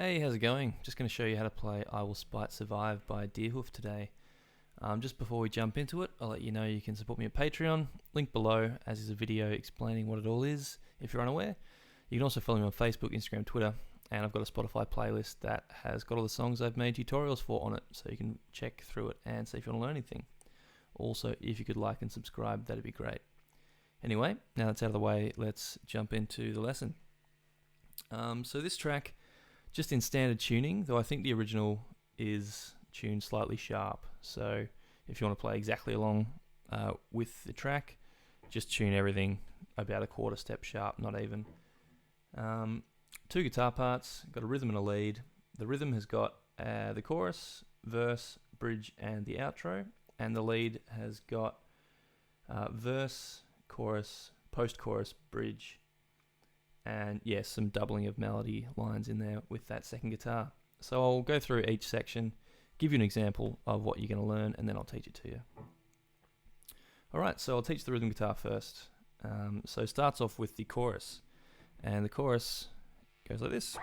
Hey, how's it going? Just going to show you how to play I Will Spite Survive by Deerhoof today. Just before we jump into it, I'll let you know you can support me at Patreon, link below, as is a video explaining what it all is if you're unaware. You can also follow me on Facebook, Instagram, Twitter, and I've got a Spotify playlist that has got all the songs I've made tutorials for on it, so you can check through it and see if you want to learn anything. Also, if you could like and subscribe, that'd be great. Anyway, now that's out of the way, let's jump into the lesson. So this track, just in standard tuning, though I think the original is tuned slightly sharp. So if you want to play exactly along with the track, just tune everything about a quarter step sharp, not even. Two guitar parts, got a rhythm and a lead. The rhythm has got the chorus, verse, bridge, and the outro, and the lead has got verse, chorus, post-chorus, bridge, and yes, some doubling of melody lines in there with that second guitar. So I'll go through each section, give you an example of what you're going to learn, and then I'll teach it to you. Alright, so I'll teach the rhythm guitar first. So it starts off with the chorus, and the chorus goes like this.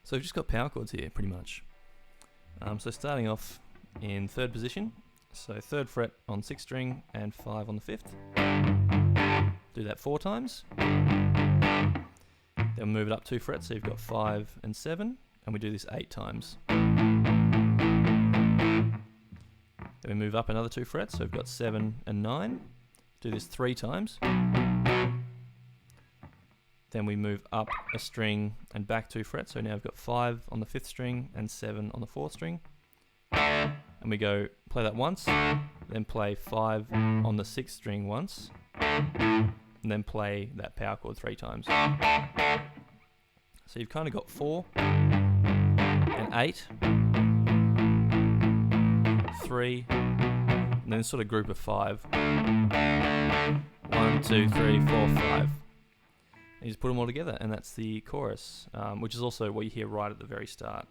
So we've just got power chords here, pretty much. So starting off in third position, so 3rd fret on 6th string and 5 on the 5th. Do that 4 times. Then we move it up 2 frets, so you've got 5 and 7, and we do this 8 times. Then we move up another 2 frets, so we've got 7 and 9. Do this 3 times. Then we move up a string and back 2 frets, so now we've got 5 on the 5th string and 7 on the 4th string. And we go play that once, then play 5 on the 6th string once, and then play that power chord 3 times. So you've kind of got 4 and 8, 3, and then sort of group of 5. 1, 2, 3, 4, 5. And you just put them all together, and that's the chorus, which is also what you hear right at the very start.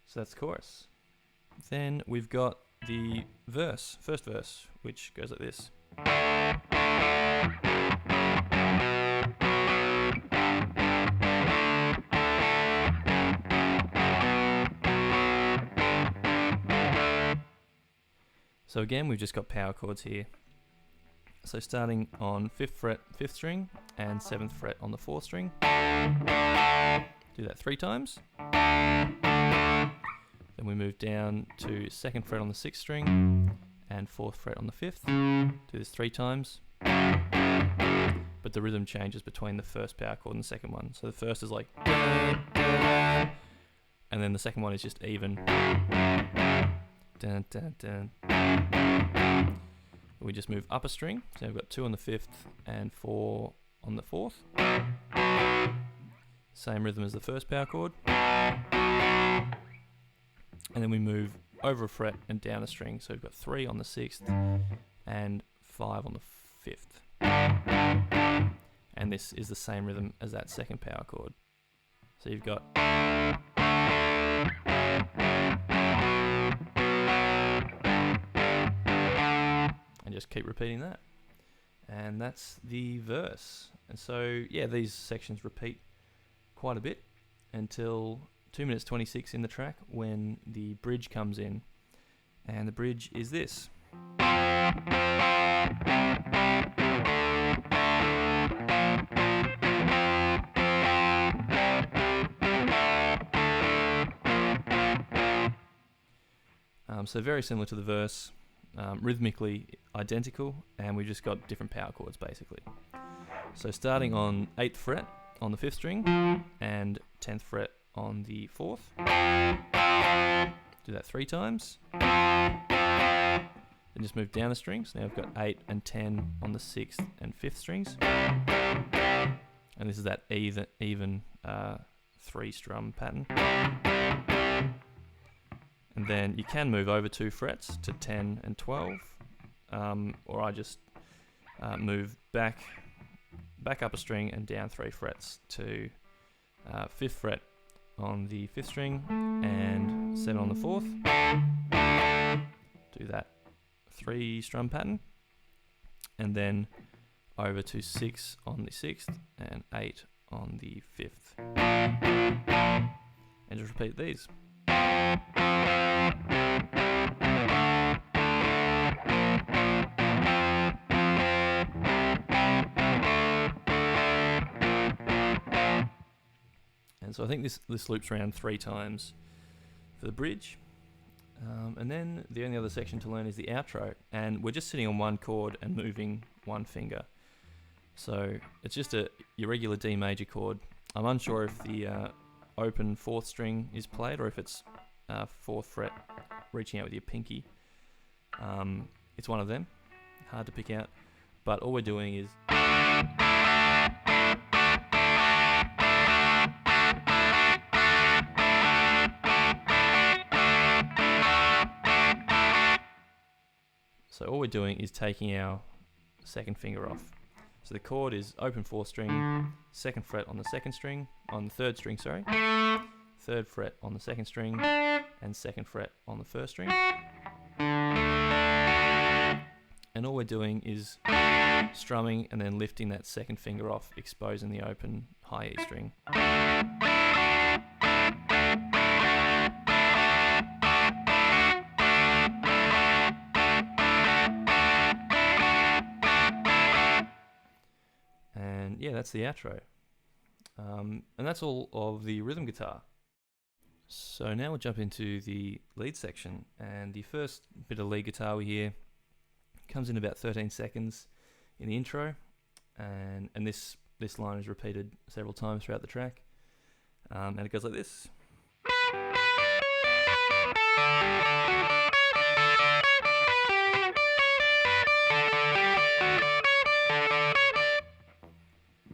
So that's the chorus. Then we've got the verse, first verse, which goes like this. So again, we've just got power chords here. So starting on 5th fret, 5th string, and 7th fret on the 4th string. Do that 3 times. Then we move down to 2nd fret on the 6th string, and 4th fret on the 5th. Do this 3 times. But the rhythm changes between the first power chord and the second one. So the first is like, and then the second one is just even. Dun, dun, dun. We just move up a string, so we've got 2 on the 5th and 4 on the 4th. Same rhythm as the first power chord. And then we move over a fret and down a string, so we've got 3 on the 6th and 5 on the 5th. And this is the same rhythm as that second power chord. So you've got and just keep repeating that. And that's the verse. And so, yeah, these sections repeat quite a bit until 2 minutes 26 in the track when the bridge comes in. And the bridge is this. So very similar to the verse. Rhythmically identical, and we've just got different power chords basically. So starting on 8th fret on the 5th string and 10th fret on the 4th. Do that 3 times. Then just move down a string. So now we've got 8 and 10 on the 6th and 5th strings. And this is that even 3 strum pattern. And then you can move over 2 frets to 10 and 12, or I just move back up a string and down 3 frets to 5th fret on the 5th string and 7 on the 4th. Do that 3 strum pattern, and then over to 6 on the 6th and 8 on the 5th, and just repeat these. And so I think this loops around 3 times for the bridge. And then the only other section to learn is the outro, and we're just sitting on 1 chord and moving 1 finger. So it's just your regular D major chord. I'm unsure if the open 4th string is played or if it's 4th fret reaching out with your pinky. It's one of them, hard to pick out, but all we're doing is taking our 2nd finger off. So the chord is open 4th string, 2nd fret on the 2nd string, on the 3rd string, sorry, 3rd fret on the 2nd string, and 2nd fret on the 1st string. And all we're doing is strumming and then lifting that 2nd finger off, exposing the open high E string. And yeah, that's the outro. And that's all of the rhythm guitar. So now we'll jump into the lead section, and the first bit of lead guitar we hear comes in about 13 seconds in the intro, and this line is repeated several times throughout the track, and it goes like this.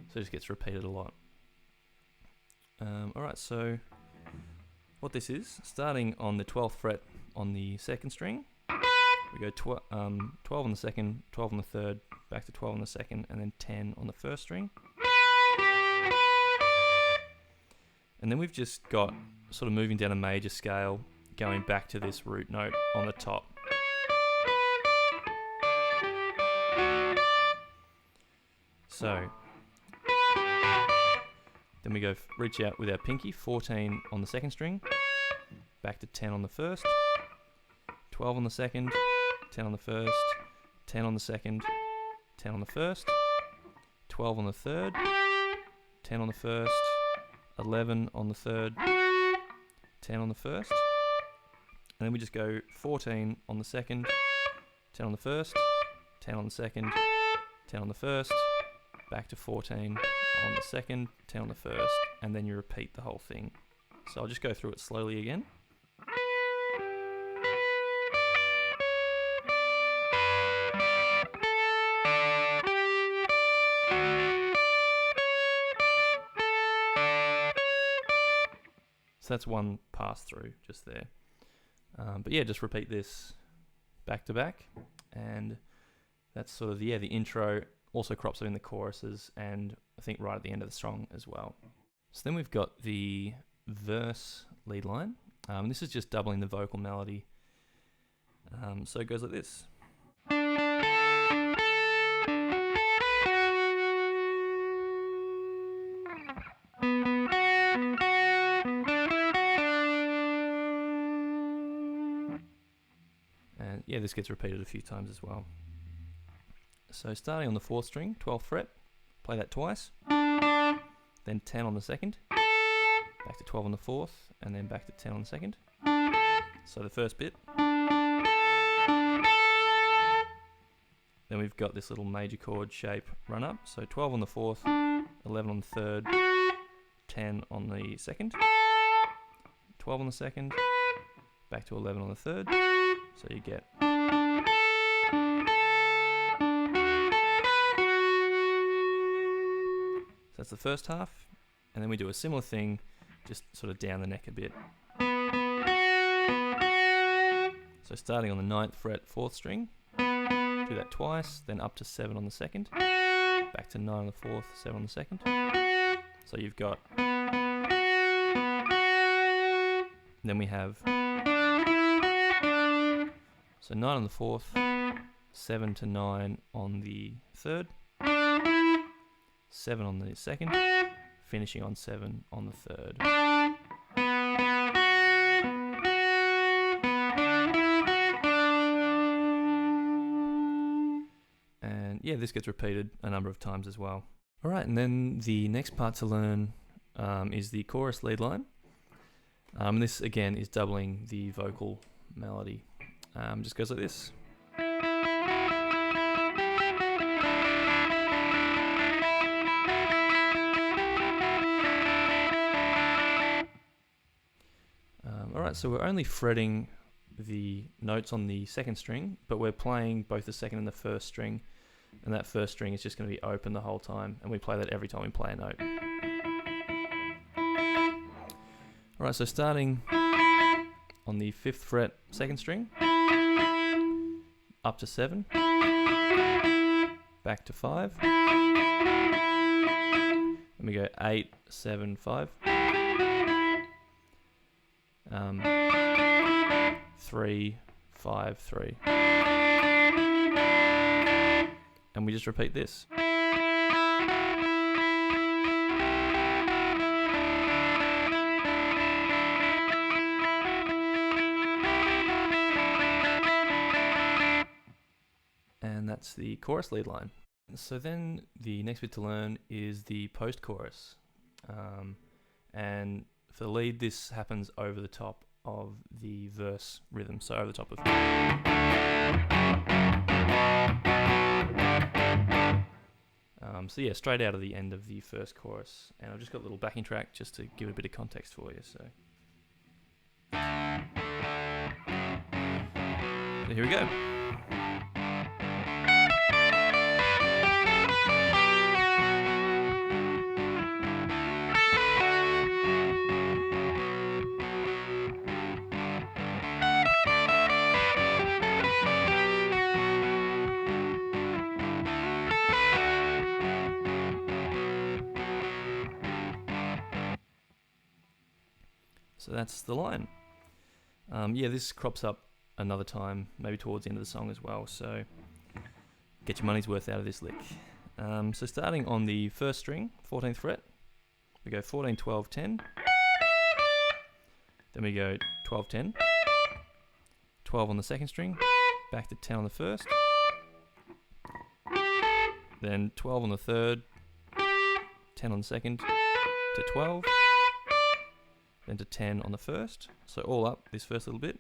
So it just gets repeated a lot. Alright, so what this is, starting on the 12th fret on the 2nd string, we go 12 on the 2nd, 12 on the 3rd, back to 12 on the 2nd, and then 10 on the 1st string. And then we've just got sort of moving down a major scale, going back to this root note on the top. So then we go reach out with our pinky, 14 on the 2nd string, back to 10 on the 1st, 12 on the 2nd, 10 on the 1st, 10 on the 2nd, 10 on the 1st, 12 on the 3rd, 10 on the 1st, 11 on the 3rd, 10 on the 1st, and then we just go 14 on the 2nd, 10 on the 1st, 10 on the 2nd, 10 on the 1st, back to 14 on the 2nd, 10 on the 1st, and then you repeat the whole thing. So I'll just go through it slowly again. So that's one pass through just there. But yeah, just repeat this back to back, and that's sort of the intro. Also crops it in the choruses, and I think right at the end of the song as well. So then we've got the verse lead line. This is just doubling the vocal melody. So it goes like this. And yeah, this gets repeated a few times as well. So starting on the 4th string, 12th fret, play that twice, then 10 on the 2nd, back to 12 on the 4th, and then back to 10 on the 2nd. So the first bit. Then we've got this little major chord shape run up, so 12 on the 4th, 11 on the 3rd, 10 on the 2nd, 12 on the 2nd, back to 11 on the 3rd, so you get that's the first half, and then we do a similar thing just sort of down the neck a bit. So starting on the 9th fret, 4th string, do that twice, then up to 7 on the 2nd, back to 9 on the 4th, 7 on the 2nd. So you've got, then we have, so 9 on the 4th, 7 to 9 on the 3rd, 7 on the 2nd, finishing on 7 on the 3rd. And yeah, this gets repeated a number of times as well. Alright, and then the next part to learn is the chorus lead line. This again is doubling the vocal melody. Just goes like this. Alright, so we're only fretting the notes on the 2nd string, but we're playing both the 2nd and the 1st string, and that 1st string is just going to be open the whole time, and we play that every time we play a note. Alright, so starting on the 5th fret, 2nd string, up to 7, back to 5, then we go 8, 7, 5, 3, 5, 3, and we just repeat this. And that's the chorus lead line. So then the next bit to learn is the post-chorus. And for the lead, this happens over the top of the verse rhythm, so over the top of. So yeah, straight out of the end of the first chorus. And I've just got a little backing track just to give a bit of context for you. So here we go. So that's the line. Yeah, this crops up another time, maybe towards the end of the song as well, so get your money's worth out of this lick. So starting on the 1st string, 14th fret, we go 14, 12, 10. Then we go 12, 10. 12 on the 2nd string, back to 10 on the 1st. Then 12 on the 3rd, 10 on the 2nd, to 12. Then to 10 on the 1st, so all up this first little bit.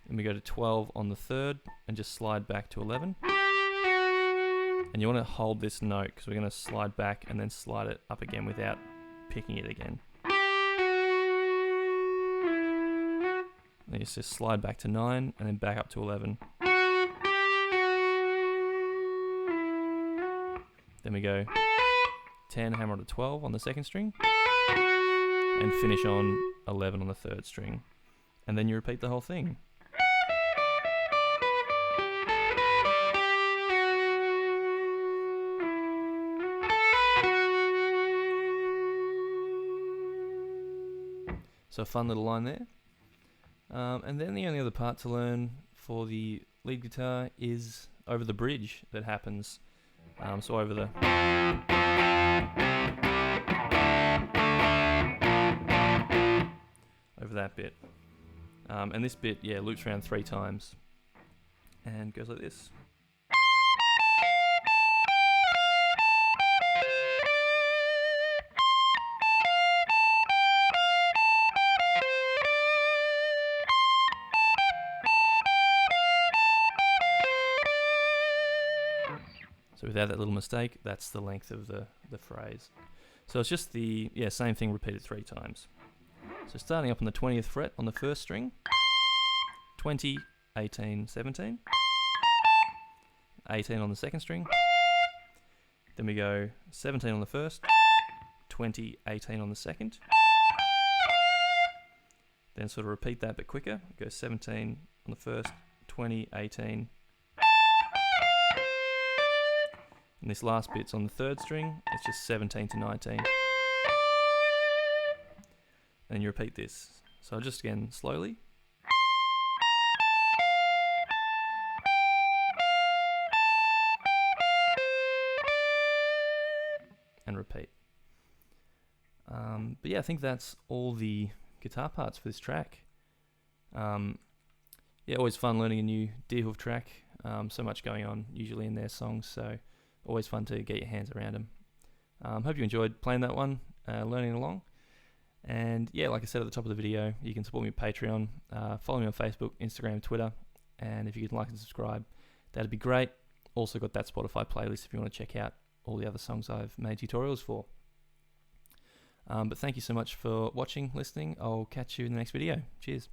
Then we go to 12 on the 3rd and just slide back to 11. And you want to hold this note because we're going to slide back and then slide it up again without picking it again. Then you just slide back to 9 and then back up to 11. Then we go 10, hammer on to 12 on the 2nd string, and finish on 11 on the 3rd string. And then you repeat the whole thing. So a fun little line there. And then the only other part to learn for the lead guitar is over the bridge that happens. So over the that bit, and this bit, yeah, loops around 3 times and goes like this. So without that little mistake, that's the length of the phrase. So it's just the same thing repeated 3 times. So starting up on the 20th fret on the 1st string, 20, 18, 17. 18 on the second string. Then we go 17 on the first, 20, 18 on the second. Then sort of repeat that but quicker. Go 17 on the first, 20, 18. And this last bit's on the third string. It's just 17 to 19. And you repeat this. So just again, slowly. And repeat. But yeah, I think that's all the guitar parts for this track. Yeah, always fun learning a new Deerhoof track. So much going on usually in their songs, so always fun to get your hands around them. Hope you enjoyed playing that one, learning along. And yeah, like I said at the top of the video, you can support me on Patreon, follow me on Facebook, Instagram, Twitter, and if you could like and subscribe, that'd be great. Also got that Spotify playlist if you want to check out all the other songs I've made tutorials for. But thank you so much for watching, listening. I'll catch you in the next video. Cheers.